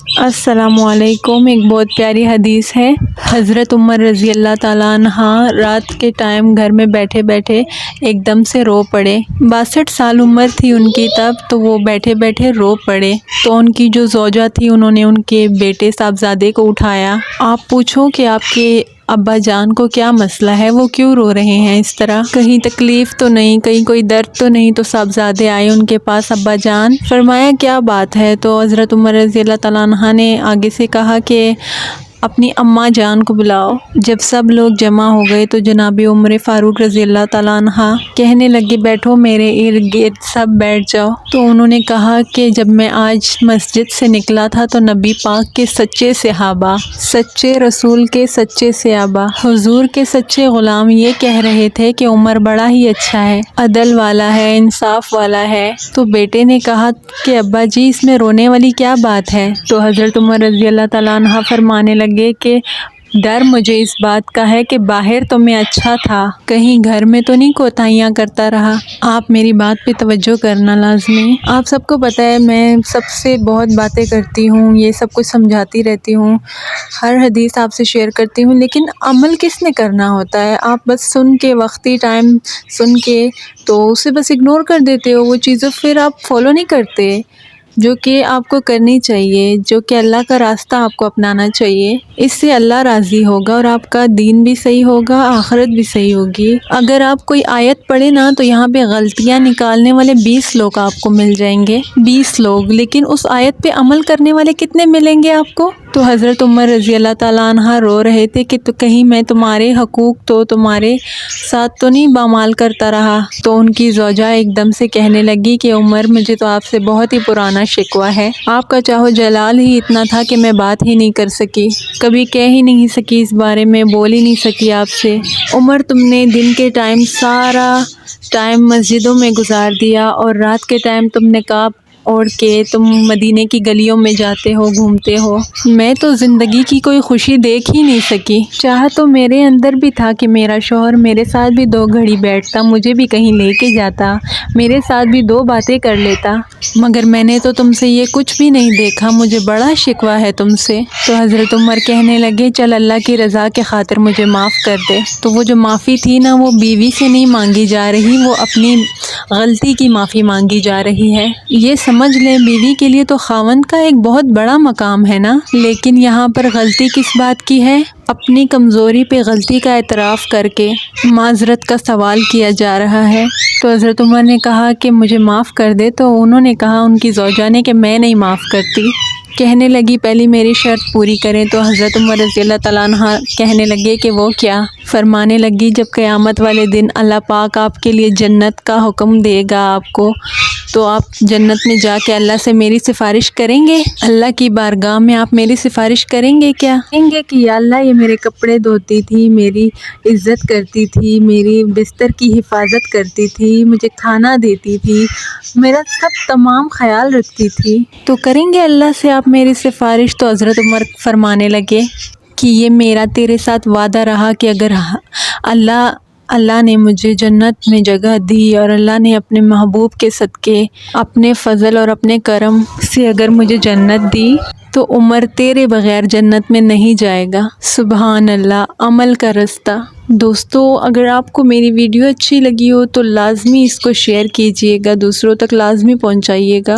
السلام علیکم۔ ایک بہت پیاری حدیث ہے۔ حضرت عمر رضی اللہ تعالیٰ عنہ رات کے ٹائم گھر میں بیٹھے بیٹھے ایک دم سے رو پڑے۔ 62 سال عمر تھی ان کی تب، تو وہ بیٹھے بیٹھے رو پڑے۔ تو ان کی جو زوجہ تھی انہوں نے ان کے بیٹے صاحبزادے کو اٹھایا۔ آپ پوچھو کہ آپ کے ابا جان کو کیا مسئلہ ہے، وہ کیوں رو رہے ہیں اس طرح؟ کہیں تکلیف تو نہیں، کہیں کوئی درد تو نہیں؟ تو صاحبزادے آئے ان کے پاس، ابا جان فرمایا کیا بات ہے؟ تو حضرت عمر رضی اللہ تعالیٰ عنہ نے آگے سے کہا کہ اپنی اماں جان کو بلاؤ۔ جب سب لوگ جمع ہو گئے تو جناب عمر فاروق رضی اللہ تعالیٰ عنہ کہنے لگے بیٹھو میرے ارد گرد، سب بیٹھ جاؤ۔ تو انہوں نے کہا کہ جب میں آج مسجد سے نکلا تھا تو نبی پاک کے سچے صحابہ، سچے رسول کے سچے صحابہ، حضور کے سچے غلام یہ کہہ رہے تھے کہ عمر بڑا ہی اچھا ہے، عدل والا ہے، انصاف والا ہے۔ تو بیٹے نے کہا کہ ابا جی اس میں رونے والی کیا بات ہے؟ تو حضرت عمر رضی اللہ تعالیٰ عنہ فرمانے لگے کہ ڈر مجھے اس بات کا ہے کہ باہر تو میں اچھا تھا، کہیں گھر میں تو نہیں کوتاہیاں کرتا رہا۔ آپ میری بات پہ توجہ کرنا لازمی۔ آپ سب کو پتہ ہے میں سب سے بہت باتیں کرتی ہوں، یہ سب کچھ سمجھاتی رہتی ہوں، ہر حدیث آپ سے شیئر کرتی ہوں، لیکن عمل کس نے کرنا ہوتا ہے؟ آپ بس سن کے وقتی ٹائم سن کے تو اسے بس اگنور کر دیتے ہو، وہ چیزیں پھر آپ فالو نہیں کرتے جو کہ آپ کو کرنی چاہیے، جو کہ اللہ کا راستہ آپ کو اپنانا چاہیے۔ اس سے اللہ راضی ہوگا اور آپ کا دین بھی صحیح ہوگا، آخرت بھی صحیح ہوگی۔ اگر آپ کوئی آیت پڑھے نا تو یہاں پہ غلطیاں نکالنے والے 20 لوگ آپ کو مل جائیں گے، 20 لوگ، لیکن اس آیت پہ عمل کرنے والے کتنے ملیں گے آپ کو؟ تو حضرت عمر رضی اللہ تعالیٰ عنہ رو رہے تھے کہ تو کہیں میں تمہارے حقوق تو تمہارے ساتھ تو نہیں پامال کرتا رہا۔ تو ان کی زوجہ ایک دم سے کہنے لگی کہ عمر مجھے تو آپ سے بہت ہی پرانا شکوہ ہے، آپ کا چاہو جلال ہی اتنا تھا کہ میں بات ہی نہیں کر سکی، کبھی کہہ ہی نہیں سکی اس بارے میں، بول ہی نہیں سکی آپ سے۔ عمر تم نے دن کے ٹائم سارا ٹائم مسجدوں میں گزار دیا اور رات کے ٹائم تم نقاب اوڑھ کے تم مدینے کی گلیوں میں جاتے ہو، گھومتے ہو، میں تو زندگی کی کوئی خوشی دیکھ ہی نہیں سکی۔ چاہا تو میرے اندر بھی تھا کہ میرا شوہر میرے ساتھ بھی 2 گھڑی بیٹھتا، مجھے بھی کہیں لے کے جاتا، میرے ساتھ بھی 2 باتیں کر لیتا، مگر میں نے تو تم سے یہ کچھ بھی نہیں دیکھا، مجھے بڑا شکوہ ہے تم سے۔ تو حضرت عمر کہنے لگے چل اللہ کی رضا کے خاطر مجھے معاف کر دے۔ تو وہ جو معافی تھی نا وہ بیوی سے نہیں مانگی جا رہی، وہ اپنی غلطی کی معافی مانگی جا رہی ہے۔ یہ سمجھ لیں بیوی کے لیے تو خاوند کا ایک بہت بڑا مقام ہے نا، لیکن یہاں پر غلطی کس بات کی ہے؟ اپنی کمزوری پہ غلطی کا اعتراف کر کے معذرت کا سوال کیا جا رہا ہے۔ تو حضرت عمر نے کہا کہ مجھے معاف کر دے، تو انہوں نے کہا ان کی زوجہ نے کہ میں نہیں معاف کرتی۔ کہنے لگی پہلی میری شرط پوری کریں۔ تو حضرت عمر رضی اللہ تعالیٰ عنہ کہنے لگے کہ وہ کیا؟ فرمانے لگی جب قیامت والے دن اللہ پاک آپ کے لیے جنت کا حکم دے گا آپ کو، تو آپ جنت میں جا کے اللہ سے میری سفارش کریں گے؟ اللہ کی بارگاہ میں آپ میری سفارش کریں گے کیا؟ کہیں گے کہ یا اللہ یہ میرے کپڑے دھوتی تھی، میری عزت کرتی تھی، میری بستر کی حفاظت کرتی تھی، مجھے کھانا دیتی تھی، میرا سب تمام خیال رکھتی تھی، تو کریں گے اللہ سے آپ میری سفارش؟ تو حضرت عمر فرمانے لگے کہ یہ میرا تیرے ساتھ وعدہ رہا کہ اگر اللہ نے مجھے جنت میں جگہ دی اور اللہ نے اپنے محبوب کے صدقے، اپنے فضل اور اپنے کرم سے اگر مجھے جنت دی تو عمر تیرے بغیر جنت میں نہیں جائے گا۔ سبحان اللہ، عمل کا رستہ۔ دوستو اگر آپ کو میری ویڈیو اچھی لگی ہو تو لازمی اس کو شیئر کیجئے گا، دوسروں تک لازمی پہنچائیے گا۔